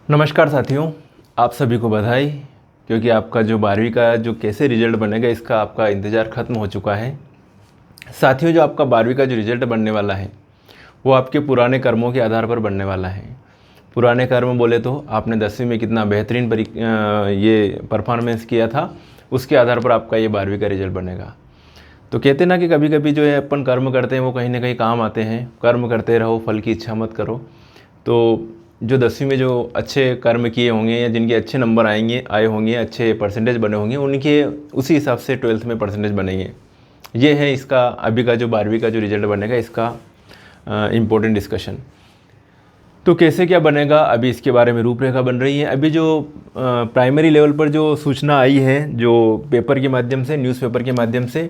नमस्कार साथियों, आप सभी को बधाई, क्योंकि आपका जो 12वीं का जो कैसे रिज़ल्ट बनेगा इसका आपका इंतज़ार ख़त्म हो चुका है। साथियों, जो आपका 12वीं का जो रिज़ल्ट बनने वाला है वो आपके पुराने कर्मों के आधार पर बनने वाला है। पुराने कर्म बोले तो आपने 10वीं में कितना बेहतरीन ये परफॉर्मेंस किया था, उसके आधार पर आपका ये 12वीं का रिज़ल्ट बनेगा। तो कहते ना कि कभी कभी जो है अपन कर्म करते हैं वो कहीं ना कहीं काम आते हैं। कर्म करते रहो, फल की इच्छा मत करो। तो जो 10वीं में जो अच्छे कर्म किए होंगे या जिनके अच्छे नंबर आए होंगे, अच्छे परसेंटेज बने होंगे, उनके उसी हिसाब से 12th में परसेंटेज बनेंगे। ये है इसका अभी का जो 12वीं का जो रिज़ल्ट बनेगा इसका इम्पोर्टेंट डिस्कशन। तो कैसे क्या बनेगा, अभी इसके बारे में रूपरेखा बन रही है। अभी जो प्राइमरी लेवल पर जो सूचना आई है, जो पेपर के माध्यम से, न्यूज़पेपर के माध्यम से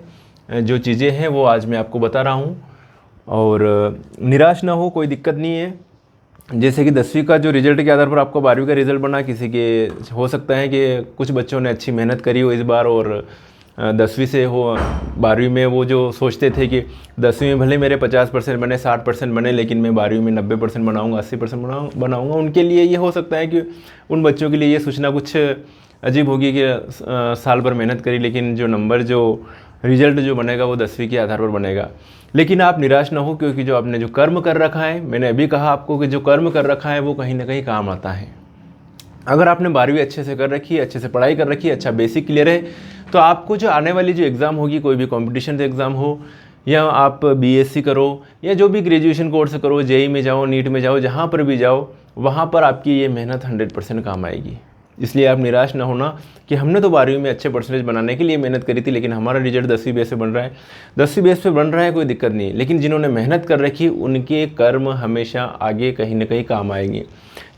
जो चीज़ें हैं वो आज मैं आपको बता रहा हूँ। और निराश ना हो, कोई दिक्कत नहीं है। जैसे कि 10वीं का जो रिज़ल्ट के आधार पर आपका 12वीं का रिज़ल्ट बना, किसी के हो सकता है कि कुछ बच्चों ने अच्छी मेहनत करी हो इस बार और 10वीं से हो 12वीं में वो जो सोचते थे कि 10वीं में भले मेरे 50% बने, 60% बने, लेकिन मैं 12वीं में 90% बनाऊँगा, 80% बनाऊँगा। उनके लिए ये हो सकता है कि उन बच्चों के लिए ये सूचना कुछ अजीब होगी कि साल भर मेहनत करी, लेकिन जो नंबर, जो रिज़ल्ट जो बनेगा वो 10वीं के आधार पर बनेगा। लेकिन आप निराश ना हो, क्योंकि जो आपने जो कर्म कर रखा है, मैंने अभी कहा आपको कि जो कर्म कर रखा है वो कहीं ना कहीं काम आता है। अगर आपने 12वीं अच्छे से कर रखी है, अच्छे से पढ़ाई कर रखी है, अच्छा बेसिक क्लियर है, तो आपको जो आने वाली जो एग्ज़ाम होगी, कोई भी कॉम्पिटिशन एग्ज़ाम हो, या आप बीएससी करो या जो भी ग्रेजुएशन कोर्स करो, जेई में जाओ, नीट में जाओ, जहाँ पर भी जाओ, वहाँ पर आपकी ये मेहनत 100% काम आएगी। इसलिए आप निराश ना होना कि हमने तो 12वीं में अच्छे परसेंटेज बनाने के लिए मेहनत करी थी, लेकिन हमारा रिजल्ट 10वीं बेस पे बन रहा है। 10वीं बेस पे बन रहा है, कोई दिक्कत नहीं है, लेकिन जिन्होंने मेहनत कर रखी उनके कर्म हमेशा आगे कहीं ना कहीं काम आएंगे।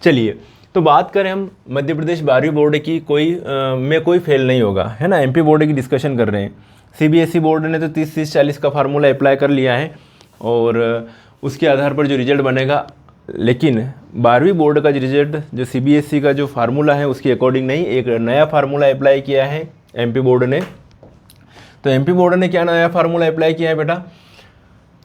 चलिए, तो बात करें हम मध्य प्रदेश 12वीं बोर्ड की, कोई फेल नहीं होगा, है ना। एमपी बोर्ड की डिस्कशन कर रहे हैं। सीबीएसई बोर्ड ने तो 30-30-40 का फार्मूला अप्लाई कर लिया है और उसके आधार पर जो रिजल्ट बनेगा, लेकिन 12वीं बोर्ड का जो रिजल्ट, जो सीबीएसई का जो फार्मूला है उसके अकॉर्डिंग नहीं, एक नया फार्मूला अप्लाई किया है एमपी बोर्ड ने। तो एमपी बोर्ड ने क्या नया फार्मूला अप्लाई किया है बेटा,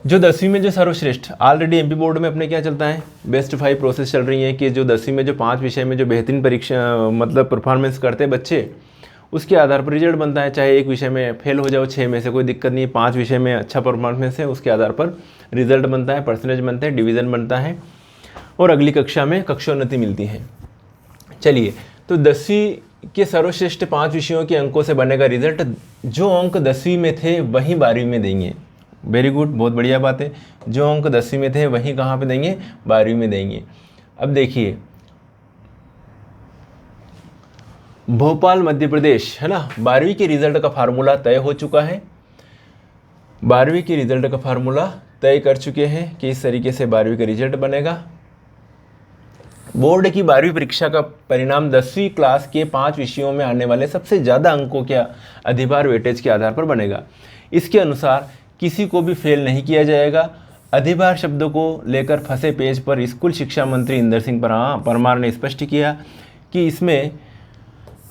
जो 10वीं में जो सर्वश्रेष्ठ, ऑलरेडी एमपी बोर्ड में अपने क्या चलता है, बेस्ट 5 प्रोसेस चल रही है कि जो 10वीं में जो 5 विषय में जो बेहतरीन परीक्षा मतलब परफॉर्मेंस करते हैं बच्चे, उसके आधार पर रिजल्ट बनता है। चाहे एक विषय में फेल हो जाओ, 6 में से कोई दिक्कत नहीं है, 5 विषय में अच्छा परफॉर्मेंस है, उसके आधार पर रिजल्ट बनता है, परसेंटेज बनते हैं, डिवीज़न बनता है और अगली कक्षा में कक्षोन्नति मिलती है। चलिए, तो 10वीं के सर्वश्रेष्ठ 5 विषयों के अंकों से बनेगा रिजल्ट। जो अंक 10वीं में थे वहीं 12वीं में देंगे। वेरी गुड, बहुत बढ़िया बात है। जो अंक 10वीं में थे वहीं कहाँ पे देंगे, 12वीं में देंगे। अब देखिए, भोपाल मध्य प्रदेश, है ना, 12वीं के रिजल्ट का फार्मूला तय हो चुका है। 12वीं के रिजल्ट का फार्मूला तय कर चुके हैं कि इस तरीके से 12वीं का रिजल्ट बनेगा। बोर्ड की 12वीं परीक्षा का परिणाम 10वीं क्लास के 5 विषयों में आने वाले सबसे ज़्यादा अंकों के अधिभार वेटेज के आधार पर बनेगा। इसके अनुसार किसी को भी फेल नहीं किया जाएगा। अधिभार शब्दों को लेकर फंसे पेज पर स्कूल शिक्षा मंत्री इंदर सिंह परमार ने स्पष्ट किया कि इसमें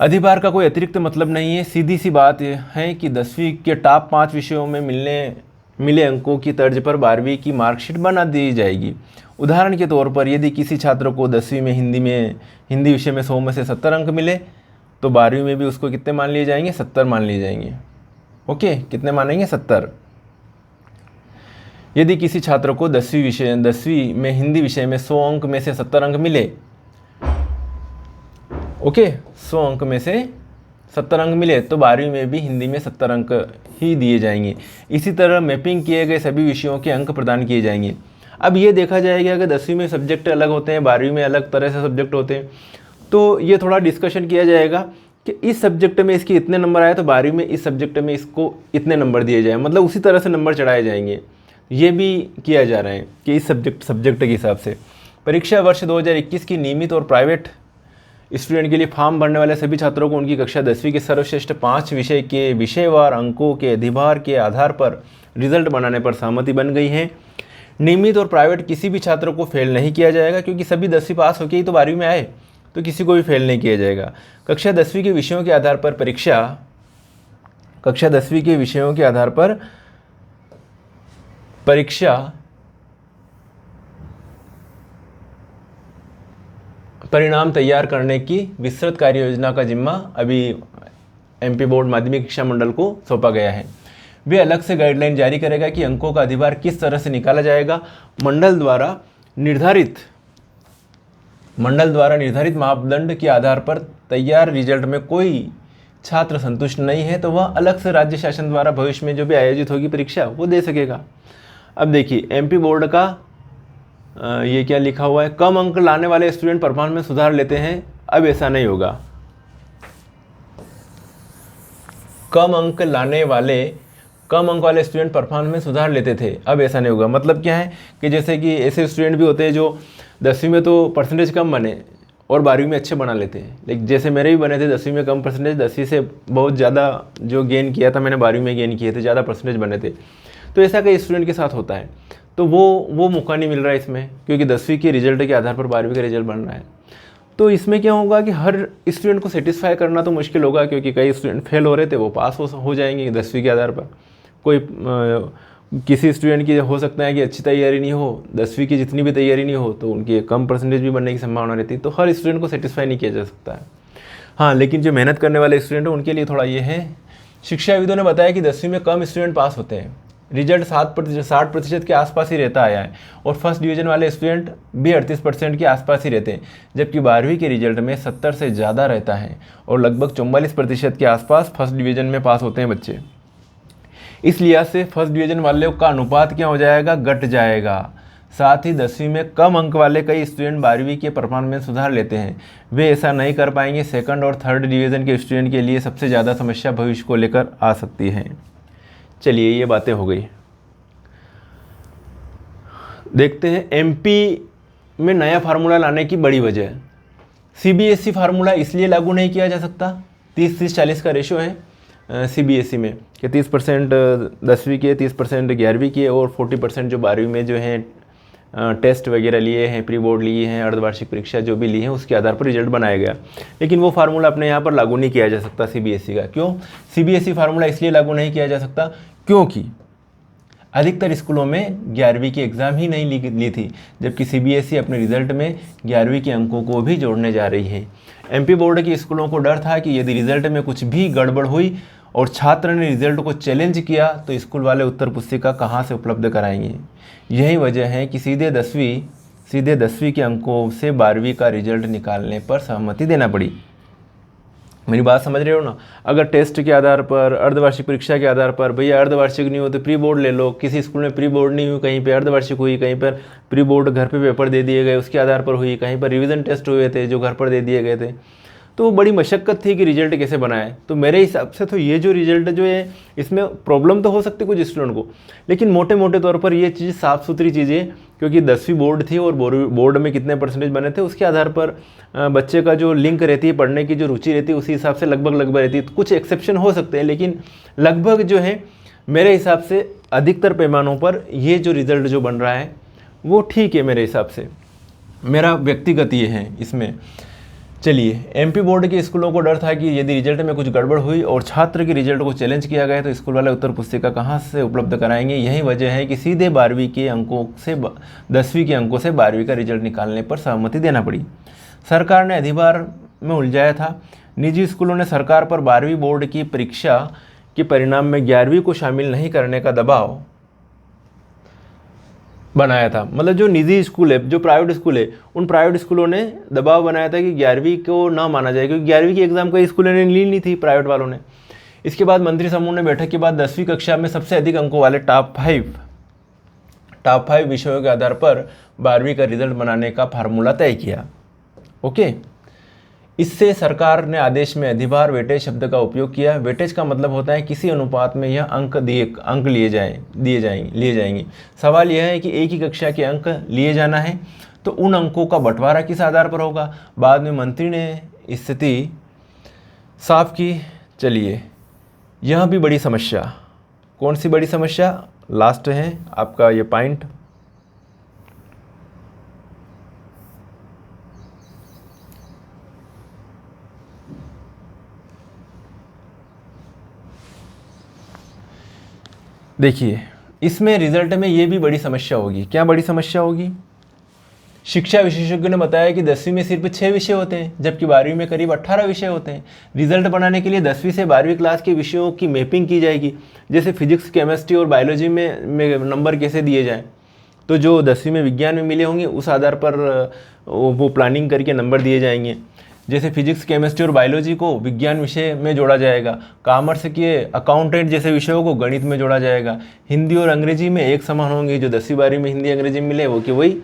अधिभार का कोई अतिरिक्त मतलब नहीं है। सीधी सी बात है कि 10वीं के टॉप 5 विषयों में मिले अंकों की तर्ज पर 12वीं की मार्कशीट बना दी जाएगी। उदाहरण के तौर पर यदि किसी छात्र को 10वीं में हिंदी विषय में 100 में से 70 अंक मिले, तो 12वीं में भी उसको कितने मान लिए जाएंगे, 70 मान लिए जाएंगे। ओके, कितने मानेंगे, 70। यदि किसी छात्र को 10वीं में हिंदी विषय में 100 अंक में से 70 अंक मिले, ओके, 100 अंक में से 70 अंक मिले, तो 12वीं में भी हिंदी में 70 अंक ही दिए जाएंगे। इसी तरह मैपिंग किए गए सभी विषयों के अंक प्रदान किए जाएंगे। अब ये देखा जाएगा कि 10वीं में सब्जेक्ट अलग होते हैं, 12वीं में अलग तरह से सब्जेक्ट होते हैं, तो ये थोड़ा डिस्कशन किया जाएगा कि इस सब्जेक्ट में इसके इतने नंबर आए तो 12वीं में इस सब्जेक्ट में इसको इतने नंबर दिए जाए, मतलब उसी तरह से नंबर चढ़ाए जाएंगे। ये भी किया जा रहा है कि इस सब्जेक्ट के हिसाब से। परीक्षा वर्ष 2021 की नियमित और प्राइवेट स्टूडेंट के लिए फॉर्म भरने वाले सभी छात्रों को उनकी कक्षा 10वीं के सर्वश्रेष्ठ 5 विषय के विषयवार अंकों के अधिभार के आधार पर रिजल्ट बनाने पर सहमति बन गई है। नियमित और प्राइवेट किसी भी छात्र को फेल नहीं किया जाएगा, क्योंकि सभी 10वीं पास होकर ही तो 12वीं में आए, तो किसी को भी फेल नहीं किया जाएगा। कक्षा 10वीं के विषयों के आधार पर परीक्षा परिणाम तैयार करने की विस्तृत कार्य योजना का जिम्मा अभी एमपी बोर्ड माध्यमिक शिक्षा मंडल को सौंपा गया है। वे अलग से गाइडलाइन जारी करेगा कि अंकों का अधिभार किस तरह से निकाला जाएगा। मंडल द्वारा निर्धारित मापदंड के आधार पर तैयार रिजल्ट में कोई छात्र संतुष्ट नहीं है तो वह अलग से राज्य शासन द्वारा भविष्य में जो भी आयोजित होगी परीक्षा वो दे सकेगा। अब देखिए एमपी बोर्ड का ये क्या लिखा हुआ है, कम अंक लाने वाले स्टूडेंट परफॉर्मेंस में सुधार लेते हैं। अब ऐसा नहीं होगा। कम अंक वाले स्टूडेंट परफॉर्मेंस में सुधार लेते थे, अब ऐसा नहीं होगा। मतलब क्या है कि जैसे कि ऐसे स्टूडेंट भी होते हैं जो 10वीं में तो परसेंटेज कम बने और 12वीं में अच्छे बना लेते हैं, लेकिन जैसे मेरे भी बने थे 10वीं में कम परसेंटेज, 10वीं से बहुत ज़्यादा जो गेन किया था मैंने 12वीं में गेन किए थे, ज़्यादा परसेंटेज बने थे। तो ऐसा कई स्टूडेंट के साथ होता है। तो वो मौका नहीं मिल रहा है इसमें, क्योंकि 10वीं के रिजल्ट के आधार पर 12वीं का रिजल्ट बन रहा है। तो इसमें क्या होगा कि हर स्टूडेंट को सेटिस्फाई करना तो मुश्किल होगा, क्योंकि कई स्टूडेंट फेल हो रहे थे वो पास हो जाएंगे 10वीं के आधार पर। कोई किसी स्टूडेंट की हो सकता है कि अच्छी तैयारी नहीं हो, 10वीं की जितनी भी तैयारी नहीं हो तो उनकी कम परसेंटेज भी बनने की संभावना रहती है। तो हर स्टूडेंट को सेटिस्फाई नहीं किया जा सकता है। हाँ, लेकिन जो मेहनत करने वाले स्टूडेंट हैं उनके लिए थोड़ा ये है। शिक्षाविदों ने बताया कि 10वीं में कम स्टूडेंट पास होते हैं, रिजल्ट 60% के आसपास ही रहता आया है, और फर्स्ट डिवीज़न वाले स्टूडेंट भी 38% के आसपास ही रहते हैं, जबकि 12वीं के रिजल्ट में 70 से ज़्यादा रहता है और लगभग 44% के आसपास फर्स्ट डिवीज़न में पास होते हैं बच्चे। इस लिहाज से फर्स्ट डिवीज़न वालों का अनुपात क्या हो जाएगा, घट जाएगा। साथ ही 10वीं में कम अंक वाले कई स्टूडेंट 12वीं के परफॉर्मेंस में सुधार लेते हैं, वे ऐसा नहीं कर पाएंगे। सेकंड और थर्ड डिवीज़न के स्टूडेंट के लिए सबसे ज़्यादा समस्या भविष्य को लेकर आ सकती है। चलिए, ये बातें हो गई। देखते हैं एमपी में नया फार्मूला लाने की बड़ी वजह। सीबीएसई फार्मूला इसलिए लागू नहीं किया जा सकता, 30-30-40 का रेशो है सीबीएसई में कि 30% 10वीं के, 30% 11वीं के और 40% जो 12वीं में जो है टेस्ट वगैरह लिए हैं, प्री बोर्ड लिए हैं, अर्धवार्षिक परीक्षा जो भी ली है उसके आधार पर रिजल्ट बनाया गया। लेकिन वो फार्मूला अपने यहाँ पर लागू नहीं किया जा सकता सीबीएसई का। क्यों सीबीएसई फार्मूला इसलिए लागू नहीं किया जा सकता, क्योंकि अधिकतर स्कूलों में 11वीं की एग्ज़ाम ही नहीं ली थी, जबकि सीबीएसई अपने रिजल्ट में 11वीं के अंकों को भी जोड़ने जा रही है। एमपी बोर्ड के स्कूलों को डर था कि यदि रिजल्ट में कुछ भी गड़बड़ हुई और छात्र ने रिजल्ट को चैलेंज किया तो स्कूल वाले उत्तर पुस्तिका कहाँ से उपलब्ध कराएंगे। यही वजह है कि सीधे 10वीं के अंकों से 12वीं का रिजल्ट निकालने पर सहमति देना पड़ी। मेरी बात समझ रहे हो ना। अगर टेस्ट के आधार पर, अर्धवार्षिक परीक्षा के आधार पर, भैया अर्धवार्षिक नहीं हो तो प्री बोर्ड ले लो, किसी स्कूल में प्री बोर्ड नहीं हुई, कहीं पे अर्धवार्षिक हुई, कहीं पर प्री बोर्ड घर पे पेपर दे दिए गए उसके आधार पर हुई, कहीं पर रिवीजन टेस्ट हुए थे जो घर पर दे दिए गए थे, तो बड़ी मशक्क़त थी कि रिजल्ट कैसे बनाए। तो मेरे हिसाब से तो ये जो रिजल्ट जो है इसमें प्रॉब्लम तो हो सकती कुछ स्टूडेंट को, लेकिन मोटे मोटे तौर पर ये चीज़ साफ़ सुथरी चीज़ें, क्योंकि 10वीं बोर्ड थी और बोर्ड में कितने परसेंटेज बने थे उसके आधार पर बच्चे का जो लिंक रहती है, पढ़ने की जो रुचि रहती है उसी हिसाब से लगभग रहती है। कुछ एक्सेप्शन हो सकते हैं, लेकिन लगभग जो है मेरे हिसाब से अधिकतर पैमानों पर ये जो रिज़ल्ट जो बन रहा है वो ठीक है मेरे हिसाब से। मेरा व्यक्तिगत ये है इसमें। चलिए, एमपी बोर्ड के स्कूलों को डर था कि यदि रिजल्ट में कुछ गड़बड़ हुई और छात्र के रिजल्ट को चैलेंज किया गया तो स्कूल वाले उत्तर पुस्तिका कहाँ से उपलब्ध कराएंगे। यही वजह है कि सीधे 12वीं के अंकों से 10वीं के अंकों से 12वीं का रिजल्ट निकालने पर सहमति देना पड़ी। सरकार ने अधिभार में उलझाया था। निजी स्कूलों ने सरकार पर 12वीं बोर्ड की परीक्षा के परिणाम में 11वीं को शामिल नहीं करने का दबाव बनाया था। मतलब जो निजी स्कूल है, जो प्राइवेट स्कूल है, उन प्राइवेट स्कूलों ने दबाव बनाया था कि 11वीं को ना माना जाए, क्योंकि 11वीं की एग्ज़ाम कई स्कूलों ने ली नहीं थी, प्राइवेट वालों ने। इसके बाद मंत्री समूह ने बैठक के बाद 10वीं कक्षा में सबसे अधिक अंकों वाले टॉप 5 विषयों के आधार पर 12वीं का रिजल्ट बनाने का फार्मूला तय किया। ओके, इससे सरकार ने आदेश में अधिभार वेटेज शब्द का उपयोग किया। वेटेज का मतलब होता है किसी अनुपात में यह अंक लिए जाएंगे। सवाल यह है कि एक ही कक्षा के अंक लिए जाना है तो उन अंकों का बंटवारा किस आधार पर होगा। बाद में मंत्री ने स्थिति साफ की। चलिए, यह भी बड़ी समस्या। कौन सी बड़ी समस्या, लास्ट है आपका ये पॉइंट। देखिए, इसमें रिजल्ट में ये भी बड़ी समस्या होगी। क्या बड़ी समस्या होगी शिक्षा विशेषज्ञों ने बताया कि 10वीं में सिर्फ 6 विषय होते हैं, जबकि 12वीं में करीब 18 विषय होते हैं। रिजल्ट बनाने के लिए 10वीं से 12वीं क्लास के विषयों की मैपिंग की जाएगी, जैसे फिजिक्स, केमिस्ट्री और बायोलॉजी में नंबर कैसे दिए जाएँ। तो जो 10वीं में विज्ञान में मिले होंगे उस आधार पर वो प्लानिंग करके नंबर दिए जाएंगे। जैसे फिजिक्स, केमिस्ट्री और बायोलॉजी को विज्ञान विषय में जोड़ा जाएगा, कॉमर्स के अकाउंटेंट जैसे विषयों को गणित में जोड़ा जाएगा। हिंदी और अंग्रेजी में एक समान होंगे, जो 10वीं 12वीं में हिंदी अंग्रेजी मिले वो कि वही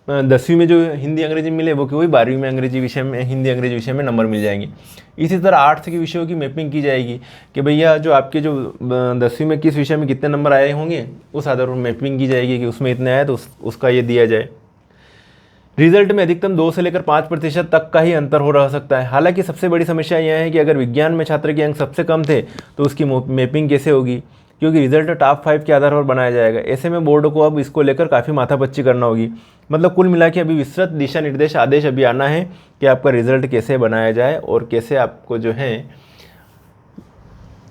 10वीं में जो हिंदी अंग्रेजी मिले वो कि वही 12वीं में अंग्रेजी विषय में हिंदी अंग्रेजी विषय में नंबर मिल जाएंगे। इसी तरह आर्ट्स के विषयों की मैपिंग की जाएगी कि भैया जो आपके जो 10वीं में किस विषय में कितने नंबर आए होंगे उस आधार पर मैपिंग की जाएगी कि उसमें इतने आए तो उसका ये दिया जाए। रिजल्ट में अधिकतम 2 से लेकर 5% तक का ही अंतर हो रह सकता है। हालांकि सबसे बड़ी समस्या यह है कि अगर विज्ञान में छात्र के अंक सबसे कम थे तो उसकी मैपिंग कैसे होगी, क्योंकि रिजल्ट टॉप 5 के आधार पर बनाया जाएगा। ऐसे में बोर्ड को अब इसको लेकर काफ़ी माथापच्ची करना होगी। मतलब कुल मिला के अभी विस्तृत दिशा निर्देश आदेश अभी आना है कि आपका रिजल्ट कैसे बनाया जाए और कैसे आपको जो है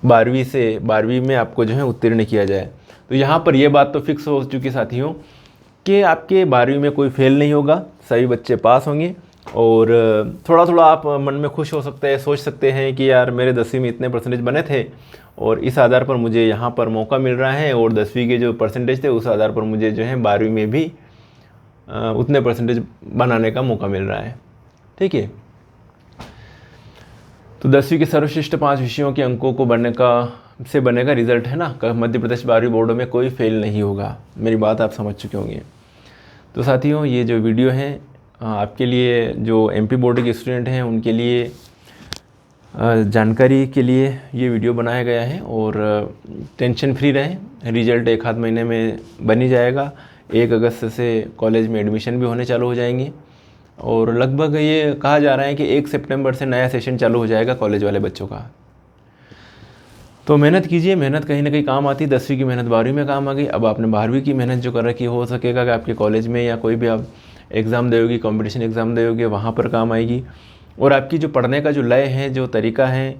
12वीं में आपको जो है उत्तीर्ण किया जाए। तो यहाँ पर यह बात तो फिक्स हो चुकी साथियों कि आपके 12वीं में कोई फेल नहीं होगा, सभी बच्चे पास होंगे। और थोड़ा थोड़ा आप मन में खुश हो सकते हैं, सोच सकते हैं कि यार मेरे 10वीं में इतने परसेंटेज बने थे और इस आधार पर मुझे यहाँ पर मौका मिल रहा है, और 10वीं के जो परसेंटेज थे उस आधार पर मुझे जो है 12वीं में भी उतने परसेंटेज बनाने का मौका मिल रहा है। ठीक है, तो 10वीं के सर्वश्रेष्ठ 5 विषयों के अंकों को बनेगा रिजल्ट, है ना। मध्य प्रदेश 12वीं बोर्डों में कोई फेल नहीं होगा। मेरी बात आप समझ चुके होंगे। तो साथियों ये जो वीडियो है आपके लिए, जो एमपी बोर्ड के स्टूडेंट हैं उनके लिए जानकारी के लिए ये वीडियो बनाया गया है। और टेंशन फ्री रहें, रिजल्ट 1 आध महीने में बन ही जाएगा। 1 अगस्त से कॉलेज में एडमिशन भी होने चालू हो जाएंगे, और लगभग ये कहा जा रहा है कि 1 सितंबर से नया सेशन चालू हो जाएगा कॉलेज वाले बच्चों का। तो मेहनत कीजिए, मेहनत कहीं ना कहीं काम आती। 10वीं की मेहनत 12वीं में काम आ गई, अब आपने 12वीं की मेहनत जो कर रखी हो सकेगा कि आपके कॉलेज में या कोई भी आप एग्ज़ाम दोगे, कॉम्पिटिशन एग्ज़ाम दोगे, वहाँ पर काम आएगी। और आपकी जो पढ़ने का जो लय है, जो तरीका है,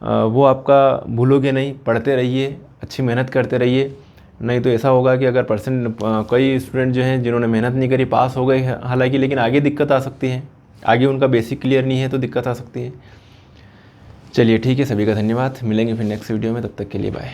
वो आपका भूलोगे नहीं। पढ़ते रहिए, अच्छी मेहनत करते रहिए, नहीं तो ऐसा होगा कि अगर कई स्टूडेंट जो हैं जिन्होंने मेहनत नहीं करी पास हो गए हालांकि, लेकिन आगे दिक्कत आ सकती है, आगे उनका बेसिक क्लियर नहीं है तो दिक्कत आ सकती है। चलिए ठीक है, सभी का धन्यवाद। मिलेंगे फिर नेक्स्ट वीडियो में, तब तक के लिए बाय।